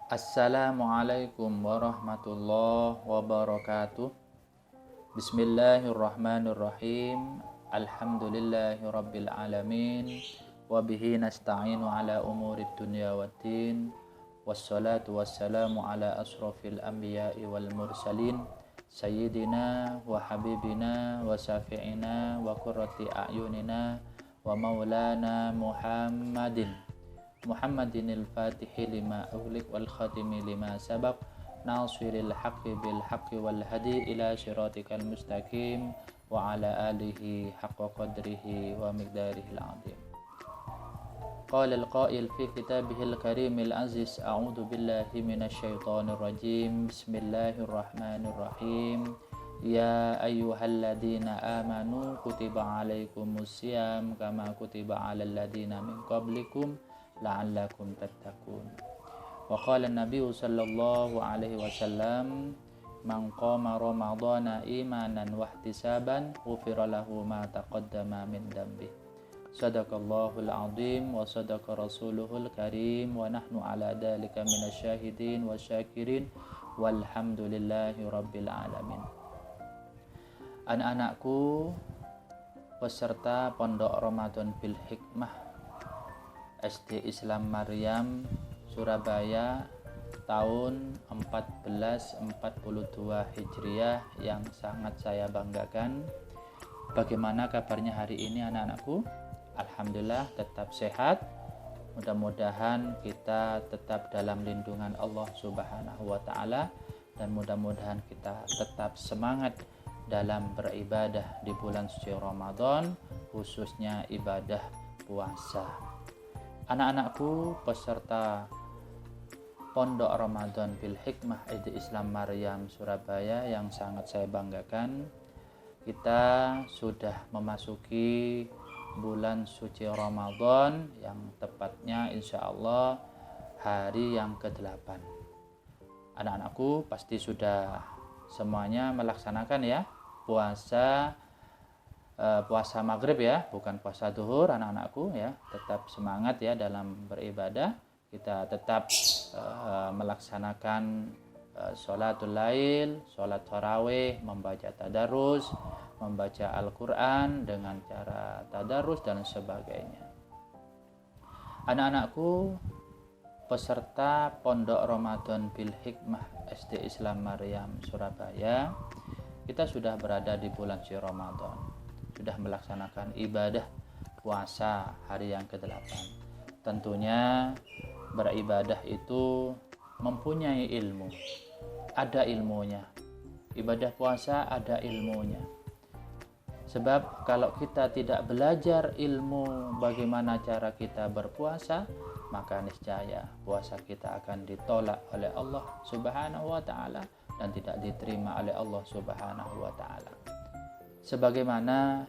Assalamualaikum warahmatullahi wabarakatuh. Bismillahirrahmanirrahim. Alhamdulillahi rabbil alamin. Wabihi nasta'inu ala umurid dunya waddin. Wassalatu wassalamu ala asrafil anbiya'i wal mursalin. Sayyidina wa habibina wa syafi'ina wa qurrati a'yunina wa maulana Muhammadinil fatihi lima ughliq wal khatimi lima sabaq nasiril haqqi bil haqqi wal hadi ila siratikal mustaqim wa ala alihi haqqa qadrihi wa miqdarihil azim. Qala al-qail fi kitabihil karimil aziz, a'udzu billahi minasy syaithanir rajim. Bismillahirrahmanirrahim. Ya ayyuhalladzina amanu kutiba alaikumusiyam kama kutiba alal ladzina min qablikum la'allakum tattaqun. Wa qala an-nabiy sallallahu alaihi wasallam, man qama ramadhana imanan wa ihtisaban ghufira lahu ma taqaddama min dhanbi. Sadaqallahul azim wa sadaqa rasuluhul karim wa nahnu ala dzalika minasyahidin wasyakirin walhamdulillahi rabbil alamin. Anak-anakku peserta Pondok Ramadan bil Hikmah SD Islam Maryam Surabaya tahun 1442 Hijriah yang sangat saya banggakan. Bagaimana kabarnya hari ini anak-anakku? Alhamdulillah tetap sehat. Mudah-mudahan kita tetap dalam lindungan Allah Subhanahu wa taala dan mudah-mudahan kita tetap semangat dalam beribadah di bulan suci Ramadan, khususnya ibadah puasa. Anak-anakku peserta Pondok Ramadan bil Hikmah SD Islam Maryam Surabaya yang sangat saya banggakan, kita sudah memasuki bulan suci Ramadan yang tepatnya insya Allah hari yang ke-8. Anak-anakku pasti sudah semuanya melaksanakan ya puasa maghrib ya, bukan puasa duhur anak-anakku ya. Tetap semangat ya dalam beribadah. Kita tetap melaksanakan sholatul lail, sholat tarawih, membaca tadarus, membaca Al-Quran dengan cara tadarus dan sebagainya. Anak-anakku peserta Pondok Ramadan bil Hikmah SD Islam Maryam Surabaya, kita sudah berada di bulan suci Ramadan, sudah melaksanakan ibadah puasa hari yang ke-8. Tentunya beribadah itu mempunyai ilmu, ada ilmunya. Ibadah puasa ada ilmunya. Sebab kalau kita tidak belajar ilmu bagaimana cara kita berpuasa, maka niscaya puasa kita akan ditolak oleh Allah Subhanahu wa taala dan tidak diterima oleh Allah Subhanahu wa taala. Sebagaimana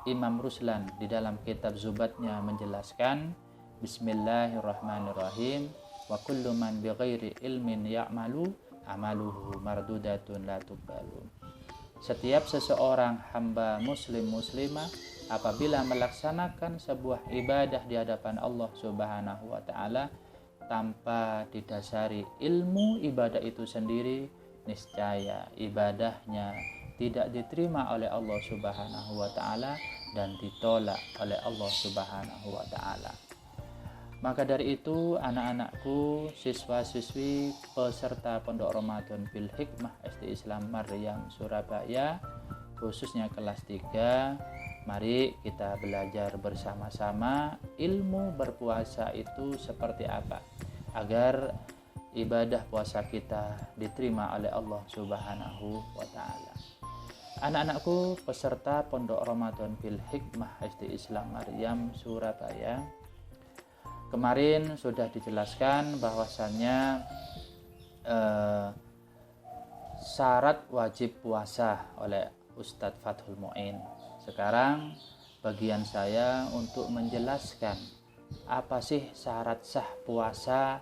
Imam Ruslan di dalam kitab Zubatnya menjelaskan, Bismillahirrahmanirrahim, wa kullu man bighairi ilmin ya'malu amaluhu mardudatun la tuqbalu. Setiap seseorang hamba muslim muslimah apabila melaksanakan sebuah ibadah di hadapan Allah Subhanahu wa taala tanpa didasari ilmu ibadah itu sendiri, niscaya ibadahnya tidak diterima oleh Allah Subhanahu wa taala dan ditolak oleh Allah Subhanahu wa taala. Maka dari itu anak-anakku, siswa-siswi peserta Pondok Ramadan bil Hikmah SD Islam Maryam Surabaya, khususnya kelas 3, mari kita belajar bersama-sama ilmu berpuasa itu seperti apa agar ibadah puasa kita diterima oleh Allah Subhanahu wa taala. Anak-anakku peserta Pondok Ramadan bil Hikmah SD Islam Maryam Surabaya, kemarin sudah dijelaskan bahwasannya syarat wajib puasa oleh Ustadz Fathul Mu'in. Sekarang bagian saya untuk menjelaskan apa sih syarat sah puasa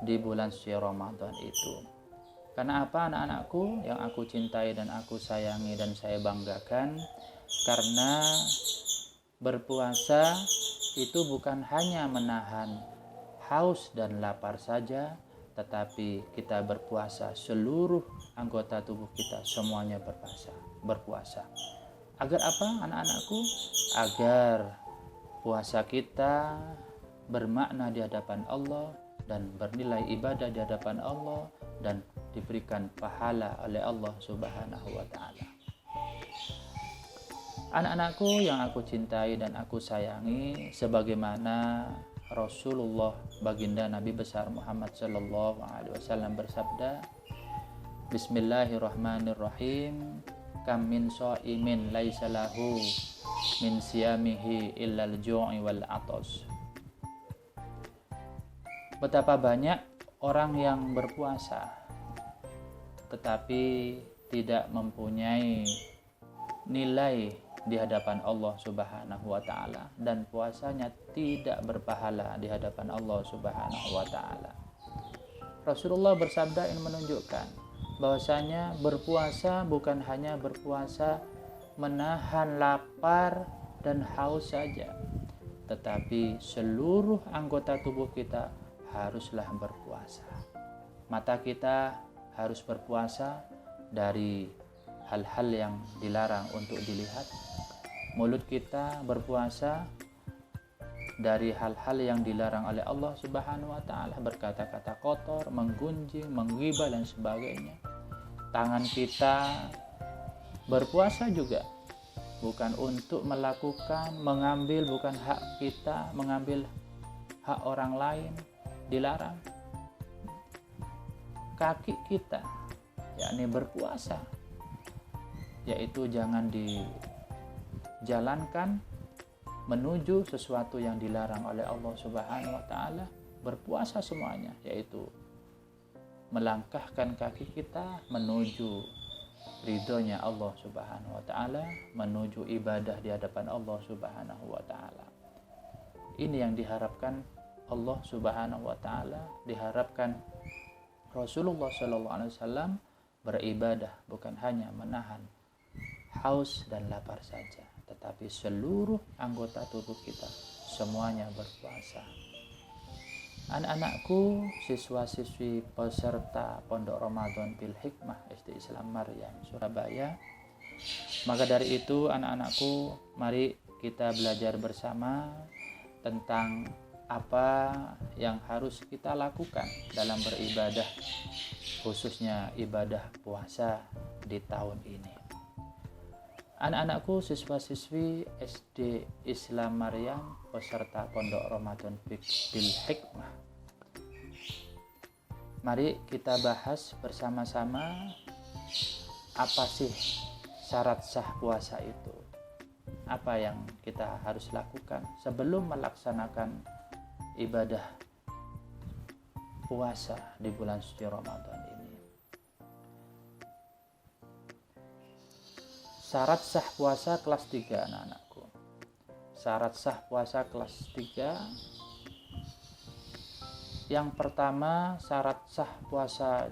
di bulan suci Ramadan itu. Karena apa anak-anakku yang aku cintai dan aku sayangi dan saya banggakan? Karena berpuasa itu bukan hanya menahan haus dan lapar saja, tetapi kita berpuasa, seluruh anggota tubuh kita semuanya berpuasa. Agar apa, anak-anakku? Agar puasa kita bermakna di hadapan Allah dan bernilai ibadah di hadapan Allah dan diberikan pahala oleh Allah Subhanahu wa taala. Anak-anakku yang aku cintai dan aku sayangi, sebagaimana Rasulullah baginda Nabi besar Muhammad sallallahu alaihi wasallam bersabda, Bismillahirrahmanirrahim, kam min shaimin laisa lahu min siyamihi illal ju'i wal atas. Betapa banyak orang yang berpuasa tetapi tidak mempunyai nilai di hadapan Allah Subhanahu wa taala, dan puasanya tidak berpahala di hadapan Allah Subhanahu wa taala. Rasulullah bersabda ini menunjukkan bahwasanya berpuasa bukan hanya berpuasa menahan lapar dan haus saja, tetapi seluruh anggota tubuh kita haruslah berpuasa. Mata kita harus berpuasa dari hal-hal yang dilarang untuk dilihat. Mulut kita berpuasa dari hal-hal yang dilarang oleh Allah Subhanahu wa taala, berkata-kata kotor, menggunjing, menggibah dan sebagainya. Tangan kita berpuasa juga bukan untuk melakukan, mengambil, bukan hak kita, mengambil hak orang lain, dilarang. Kaki kita yakni berpuasa, yaitu jangan dijalankan menuju sesuatu yang dilarang oleh Allah Subhanahu wa taala. Berpuasa semuanya, yaitu melangkahkan kaki kita menuju ridhonya Allah Subhanahu wa taala, menuju ibadah di hadapan Allah Subhanahu wa taala. Ini yang diharapkan Allah Subhanahu wa taala, diharapkan Rasulullah sallallahu alaihi wasallam. Beribadah bukan hanya menahan haus dan lapar saja, tetapi seluruh anggota tubuh kita semuanya berpuasa. Anak-anakku, siswa-siswi peserta Pondok Ramadan Bil Hikmah SD Islam Maryam Surabaya, maka dari itu anak-anakku, mari kita belajar bersama tentang apa yang harus kita lakukan dalam beribadah, khususnya ibadah puasa di tahun ini. Anak-anakku, siswa-siswi SD Islam Maryam peserta Pondok Ramadan Bil Hikmah, mari kita bahas bersama-sama apa sih syarat sah puasa itu. Apa yang kita harus lakukan sebelum melaksanakan ibadah puasa di bulan suci Ramadan ini. Syarat sah puasa kelas 3, anak-anakku. Syarat sah puasa kelas 3. Yang pertama, syarat sah puasa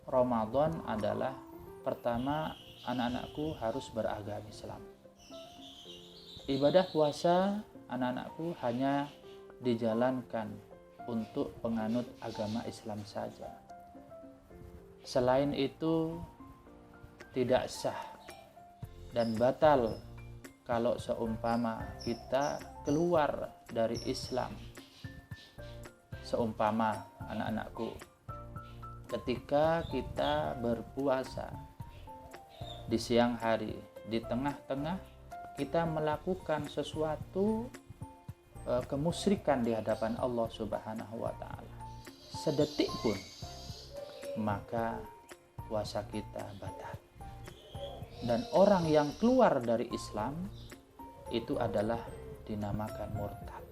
Ramadan adalah, pertama, anak-anakku harus beragama Islam. Ibadah puasa, anak-anakku, hanya dijalankan untuk penganut agama Islam saja. Selain itu tidak sah dan batal kalau seumpama kita keluar dari Islam. Seumpama, anak-anakku, ketika kita berpuasa di siang hari, di tengah-tengah kita melakukan sesuatu kemusyrikan di hadapan Allah Subhanahu wa taala sedetik pun, maka puasa kita batal. Dan orang yang keluar dari Islam itu adalah dinamakan murtad.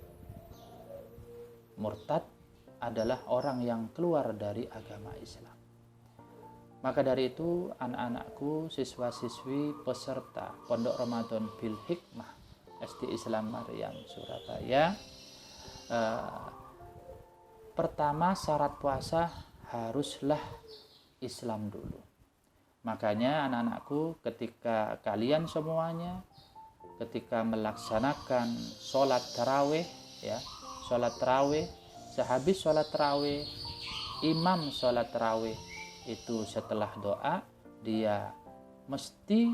Murtad adalah orang yang keluar dari agama Islam. Maka dari itu, anak-anakku, siswa-siswi peserta Pondok Ramadan Bil Hikmah SD Islam Maryam Surabaya, pertama syarat puasa haruslah Islam dulu. Makanya anak-anakku, ketika kalian semuanya ketika melaksanakan sholat tarawih, ya, sholat tarawih sehabis sholat tarawih, imam sholat tarawih itu setelah doa dia mesti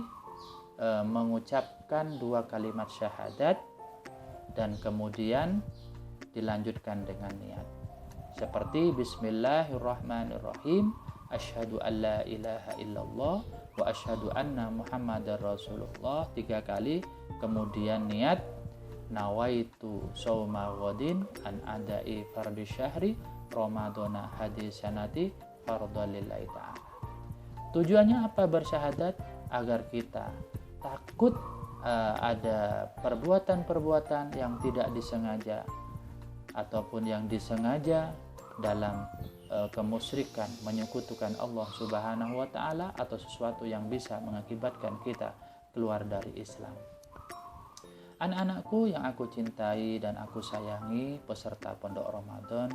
mengucapkan 2 kalimat syahadat dan kemudian dilanjutkan dengan niat seperti bismillahirrahmanirrahim, asyhadu an la ilaha illallah wa asyhadu anna muhammadar rasulullah 3 kali, kemudian niat nawaitu shauma ghadin an adai fardhi syahri ramadhana hadisanati fardhalillahi ta'ala. Tujuannya apa bersyahadat? Agar kita takut ada perbuatan-perbuatan yang tidak disengaja ataupun yang disengaja dalam kemusyrikan, menyekutukan Allah Subhanahu wa taala atau sesuatu yang bisa mengakibatkan kita keluar dari Islam. Anak-anakku yang aku cintai dan aku sayangi, peserta Pondok Ramadan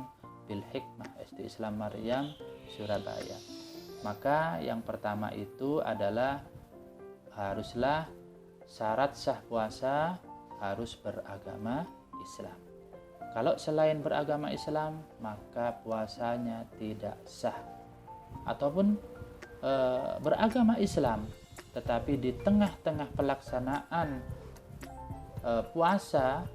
Bil Hikmah SD Islam Maryam Surabaya. Maka yang pertama itu adalah haruslah syarat sah puasa harus beragama Islam. Kalau selain beragama Islam, maka puasanya tidak sah. Ataupun beragama Islam, tetapi di tengah-tengah pelaksanaan puasa,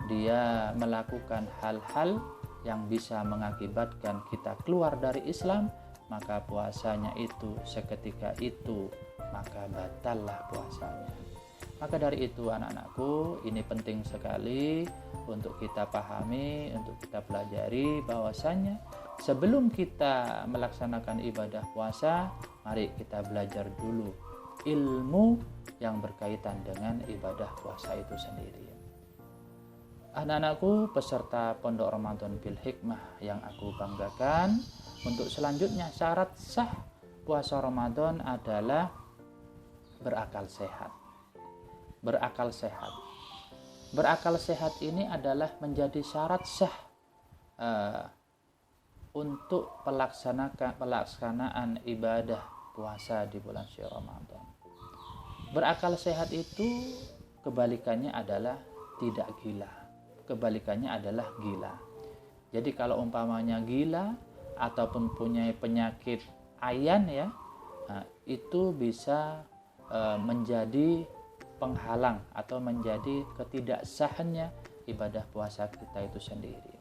dia melakukan hal-hal yang bisa mengakibatkan kita keluar dari Islam, maka puasanya itu seketika itu, maka batallah puasanya. Maka dari itu anak-anakku, ini penting sekali untuk kita pahami, untuk kita pelajari bahwasanya sebelum kita melaksanakan ibadah puasa, mari kita belajar dulu ilmu yang berkaitan dengan ibadah puasa itu sendiri. Anak-anakku peserta Pondok Ramadan Bil Hikmah yang aku banggakan, untuk selanjutnya syarat sah puasa Ramadan adalah berakal sehat. Berakal sehat. Berakal sehat ini adalah menjadi syarat sah untuk pelaksanaan ibadah puasa di bulan suci Ramadan. Berakal sehat itu kebalikannya adalah tidak gila. Kebalikannya adalah gila. Jadi kalau umpamanya gila ataupun punya penyakit ayan ya, itu bisa menjadi penghalang atau menjadi ketidaksahannya ibadah puasa kita itu sendiri.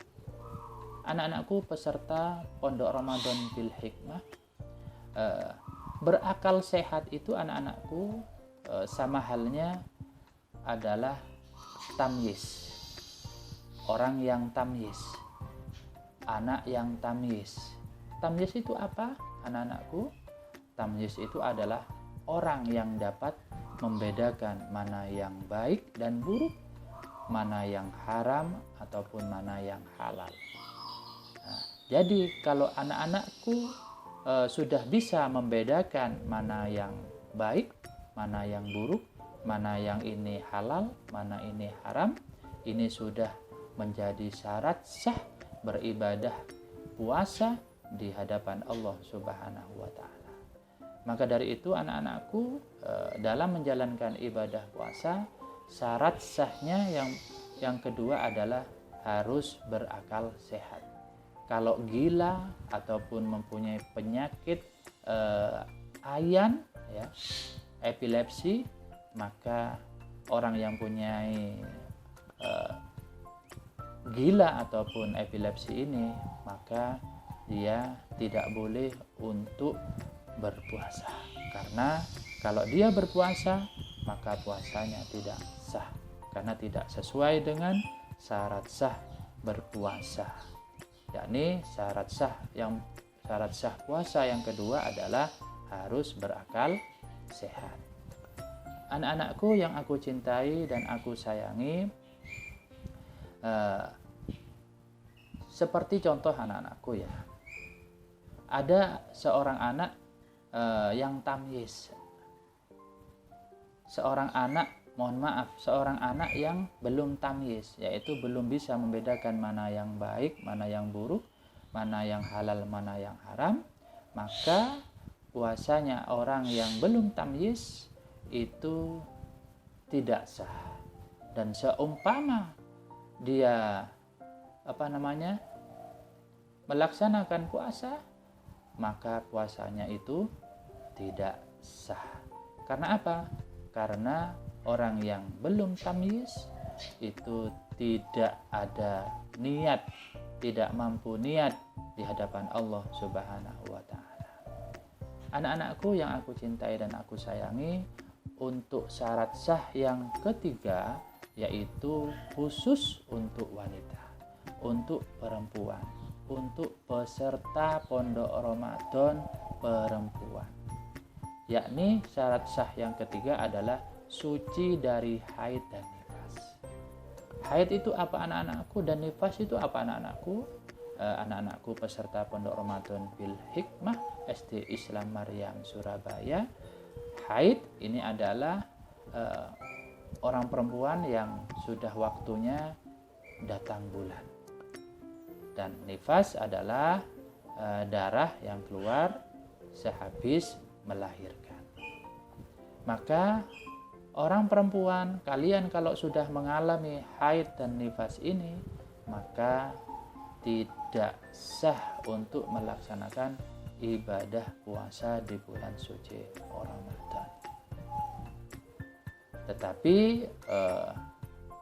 Anak-anakku peserta Pondok Ramadan Bil Hikmah, berakal sehat itu anak-anakku sama halnya adalah tamyiz. Orang yang tamyiz, anak yang tamyiz. Tamyiz itu apa, anak-anakku? Tamyiz itu adalah orang yang dapat membedakan mana yang baik dan buruk, mana yang haram ataupun mana yang halal. Nah, jadi kalau anak-anakku sudah bisa membedakan mana yang baik, mana yang buruk, mana yang ini halal, mana ini haram, ini sudah menjadi syarat sah beribadah puasa di hadapan Allah Subhanahu wa taala. Maka dari itu anak-anakku, dalam menjalankan ibadah puasa, syarat sahnya yang kedua adalah harus berakal sehat. Kalau gila ataupun mempunyai penyakit ayan ya, epilepsi, maka orang yang punya gila ataupun epilepsi ini, maka dia tidak boleh untuk berpuasa. Karena kalau dia berpuasa, maka puasanya tidak sah, karena tidak sesuai dengan syarat sah berpuasa. Yakni syarat sah puasa yang kedua adalah harus berakal sehat. Anak-anakku yang aku cintai dan aku sayangi, seperti contoh anak-anakku ya, ada seorang anak yang tamyiz, seorang anak yang belum tamyiz, yaitu belum bisa membedakan mana yang baik, mana yang buruk, mana yang halal, mana yang haram. Maka puasanya orang yang belum tamyiz itu tidak sah. Dan seumpama dia melaksanakan puasa, maka puasanya itu tidak sah. Karena apa? Karena orang yang belum tamyiz itu tidak ada niat, tidak mampu niat di hadapan Allah Subhanahu wa taala. Anak-anakku yang aku cintai dan aku sayangi, untuk syarat sah yang ketiga, yaitu khusus untuk wanita, untuk perempuan, untuk peserta pondok Ramadan perempuan. Yakni syarat sah yang ketiga adalah suci dari haid dan nifas. Haid itu apa anak-anakku, dan nifas itu apa anak-anakku? Anak-anakku peserta pondok Ramadan bil Hikmah SD Islam Maryam Surabaya. Haid ini adalah orang perempuan yang sudah waktunya datang bulan. Dan nifas adalah darah yang keluar sehabis melahirkan. Maka orang perempuan, kalian kalau sudah mengalami haid dan nifas ini, maka tidak sah untuk melaksanakan ibadah puasa di bulan suci Ramadan. Tetapi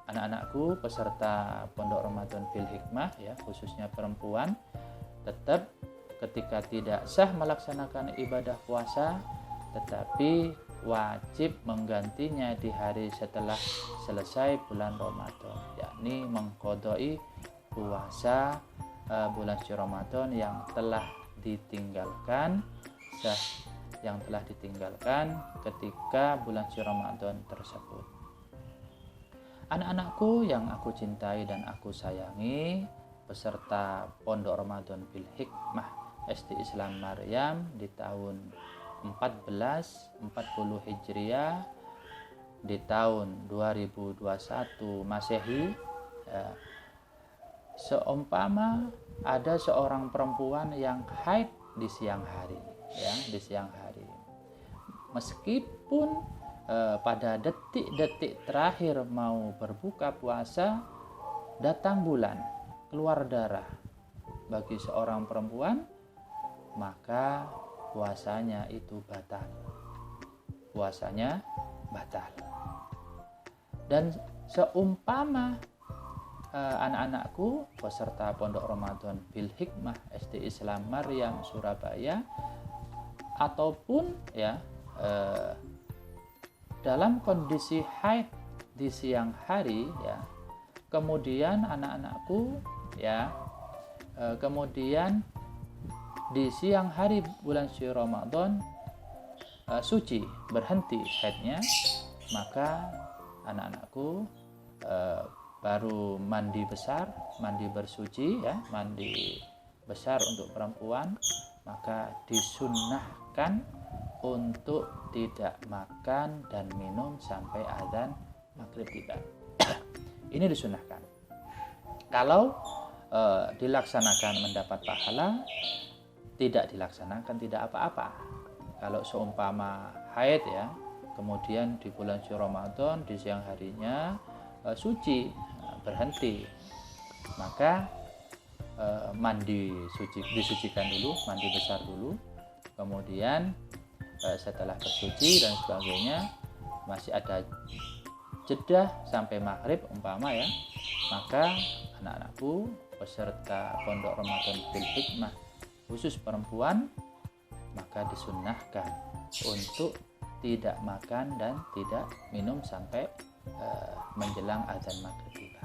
anak-anakku peserta pondok Ramadan bil Hikmah, ya, khususnya perempuan, tetap ketika tidak sah melaksanakan ibadah puasa, tetapi wajib menggantinya di hari setelah selesai bulan Ramadan, yakni mengqodoi puasa bulan suci Ramadan yang telah ditinggalkan ketika bulan suci Ramadan tersebut. Anak-anakku yang aku cintai dan aku sayangi, peserta pondok Ramadan bil Hikmah SD Islam Maryam di tahun 1440 Hijriah, di tahun 2021 Masehi, seumpama ada seorang perempuan yang haid di siang hari, ya, di siang hari. Meskipun pada detik-detik terakhir mau berbuka puasa datang bulan, keluar darah bagi seorang perempuan, maka puasanya itu batal. Puasanya batal. Dan seumpama anak-anakku peserta pondok Ramadan bil Hikmah SD Islam Maryam Surabaya, ataupun ya dalam kondisi haid di siang hari, ya, kemudian anak-anakku, ya, kemudian di siang hari bulan suci Ramadan suci, berhenti haidnya, maka anak-anakku baru mandi besar, mandi bersuci, ya, mandi besar untuk perempuan, maka disunnahkan untuk tidak makan dan minum sampai azan maghrib tiba. Ini disunnahkan. Kalau dilaksanakan mendapat pahala, tidak dilaksanakan tidak apa-apa. Kalau seumpama haid, ya, kemudian di bulan suci Ramadan di siang harinya suci, berhenti, maka disucikan dulu, mandi besar dulu, kemudian setelah bersuci dan sebagainya masih ada jeda sampai maghrib umpama, ya, maka anak-anakku peserta pondok Ramadan bil Hikmah khusus perempuan, maka disunnahkan untuk tidak makan dan tidak minum sampai menjelang azan maghrib tiba.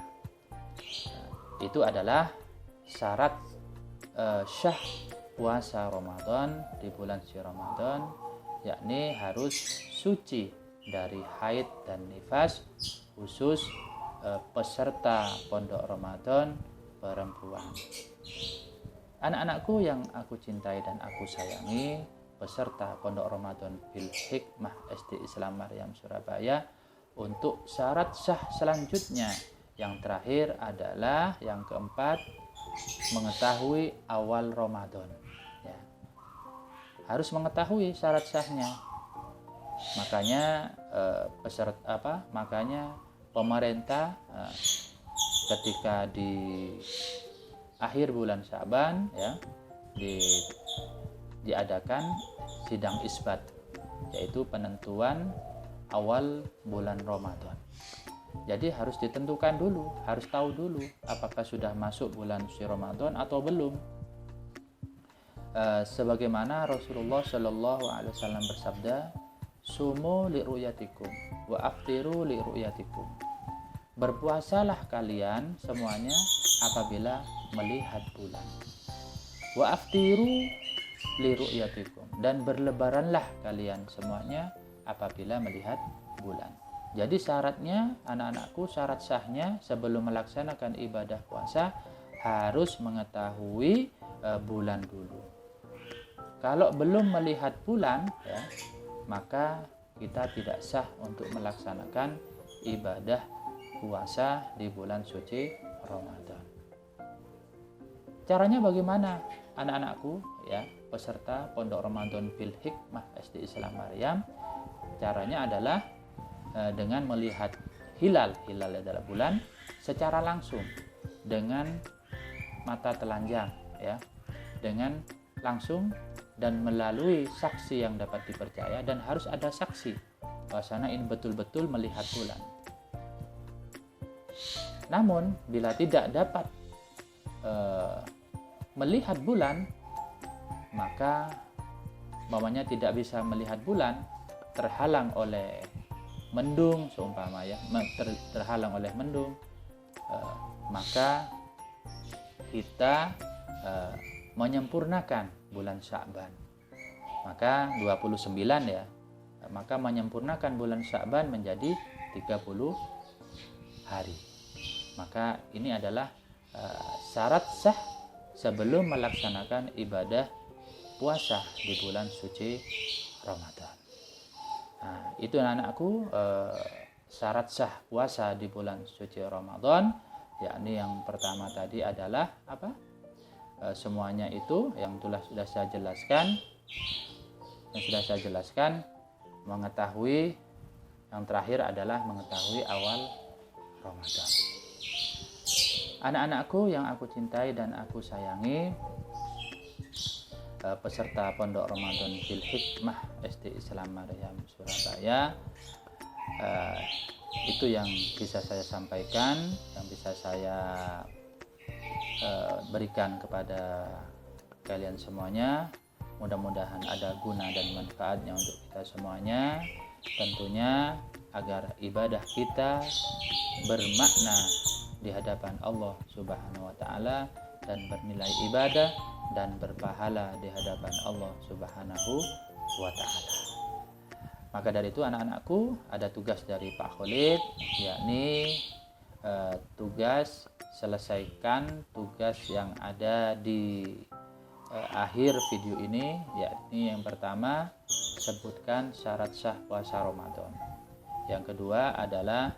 Itu adalah syarat syah puasa Ramadan di bulan suci Ramadan, yakni harus suci dari haid dan nifas, khusus peserta pondok Ramadan perempuan. Anak-anakku yang aku cintai dan aku sayangi, peserta pondok Ramadan bil Hikmah SD Islam Maryam Surabaya, untuk syarat sah selanjutnya yang terakhir adalah yang keempat, mengetahui awal Ramadan, ya. Harus mengetahui syarat sahnya. Makanya makanya pemerintah ketika akhir bulan Sya'ban ya diadakan sidang isbat, yaitu penentuan awal bulan Ramadan. Jadi harus ditentukan dulu, harus tahu dulu apakah sudah masuk bulan suci Ramadan atau belum. Sebagaimana Rasulullah Shallallahu Alaihi Wasallam bersabda, "Sumu li ru'yatikum wa aftiru li ru'yatikum." Berpuasalah kalian semuanya apabila melihat bulan. Wa aftiru li ru'yatikum, dan berlebaranlah kalian semuanya apabila melihat bulan. Jadi syaratnya, anak-anakku, syarat sahnya sebelum melaksanakan ibadah puasa harus mengetahui bulan dulu. Kalau belum melihat bulan ya, maka kita tidak sah untuk melaksanakan ibadah puasa di bulan suci Ramadan. Caranya bagaimana, anak-anakku ya, peserta Pondok Ramadan Bil Hikmah SD Islam Maryam? Caranya adalah dengan melihat hilal adalah bulan secara langsung dengan mata telanjang ya, dengan langsung dan melalui saksi yang dapat dipercaya, dan harus ada saksi bahwasanya ini betul-betul melihat bulan. Namun bila tidak dapat melihat bulan, maka umpamanya tidak bisa melihat bulan, terhalang oleh mendung seumpama ya, terhalang oleh mendung, maka kita menyempurnakan bulan Sya'ban. Maka 29 ya, maka menyempurnakan bulan Sya'ban menjadi 30 hari. Maka ini adalah syarat sah sebelum melaksanakan ibadah puasa di bulan suci Ramadan. Nah, itu anak-anakku, syarat sah puasa di bulan suci Ramadan, yakni yang pertama tadi adalah apa? Semuanya itu yang sudah saya jelaskan, mengetahui, yang terakhir adalah mengetahui awal Ramadan. Anak-anakku yang aku cintai dan aku sayangi, peserta Pondok Ramadan Bil Hikmah SD Islam Maryam Surabaya, itu yang bisa saya sampaikan, yang bisa saya berikan kepada kalian semuanya. Mudah-mudahan ada guna dan manfaatnya untuk kita semuanya, tentunya agar ibadah kita bermakna di hadapan Allah Subhanahu wa taala dan bernilai ibadah dan berpahala di hadapan Allah Subhanahu wa taala. Maka dari itu anak-anakku, ada tugas dari Pak Khalid, yakni tugas selesaikan tugas yang ada di akhir video ini, yakni yang pertama sebutkan syarat sah puasa Ramadan. Yang kedua adalah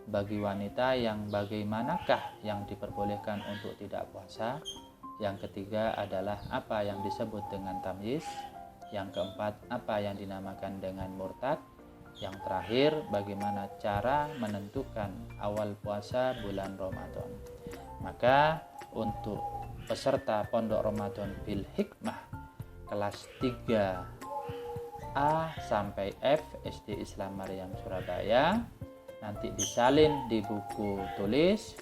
bagi wanita yang bagaimanakah yang diperbolehkan untuk tidak puasa. Yang ketiga adalah apa yang disebut dengan tamyiz. Yang keempat, apa yang dinamakan dengan murtad. Yang terakhir, bagaimana cara menentukan awal puasa bulan Ramadan. Maka untuk peserta Pondok Ramadan Bil Hikmah kelas 3A sampai F SD Islam Maryam Surabaya, nanti disalin di buku tulis,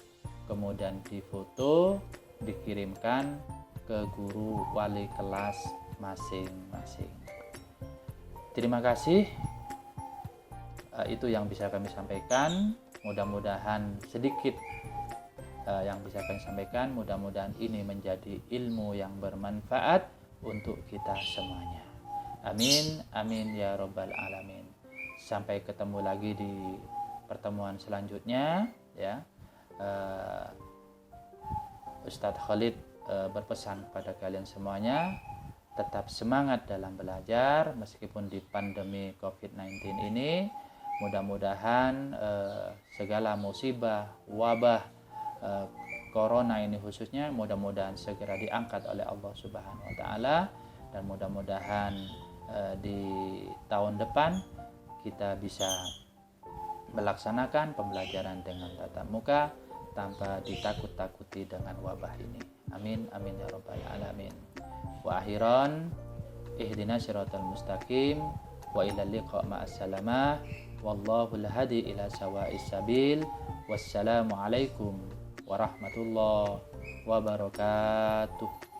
kemudian difoto, dikirimkan ke guru wali kelas masing-masing. Terima kasih. Itu yang bisa kami sampaikan. Mudah-mudahan sedikit yang bisa kami sampaikan, mudah-mudahan ini menjadi ilmu yang bermanfaat untuk kita semuanya. Amin, amin ya rabbal alamin. Sampai ketemu lagi di pertemuan selanjutnya ya. Ustadz Khalid berpesan kepada kalian semuanya, tetap semangat dalam belajar meskipun di pandemi COVID-19 ini. Mudah-mudahan segala musibah, wabah corona ini khususnya, mudah-mudahan segera diangkat oleh Allah Subhanahu wa taala, dan mudah-mudahan di tahun depan kita bisa melaksanakan pembelajaran dengan tatap muka tanpa ditakut-takuti dengan wabah ini. Amin amin ya rabbal alamin. Wa akhiran ihdina siratal mustaqim wa ilal liqa ma'as salamah wallahul hadi ila sawa'is sabil. Wassalamu alaikum warahmatullahi wabarakatuh.